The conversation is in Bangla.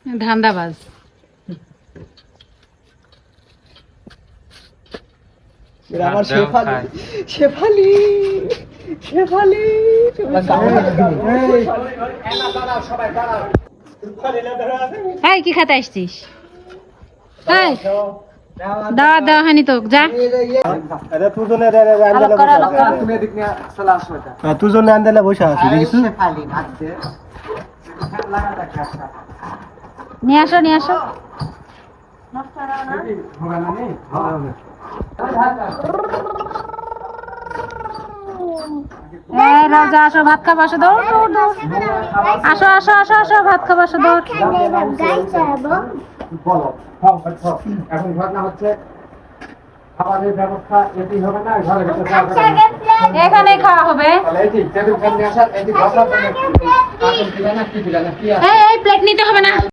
ধান্দাবাজ। আমার শেফালি শেফালি শেফালি এই কি খেতে আসছিস? এই দাওয়া দাওয়া হানি তো যা। তুই জন্য আন্দালে বসে আছি দেখিস নিয়ে আসো নিয়ে আসো। রাজা আসো ভাত খাবো, আসো দৌড় দৌড় দৌড়। আসো আসো আসো আসো ভাত খাবো, আসো দৌড়। এখন ঘটনা হচ্ছে খাবারের ব্যবস্থা এটি হবে না, ঘরে এখানে খাওয়া হবে। টেবিল ফ্যান নিয়ে আসার এটি ঘটনা কি দিলে না কি এই প্লেট নিতে হবে না।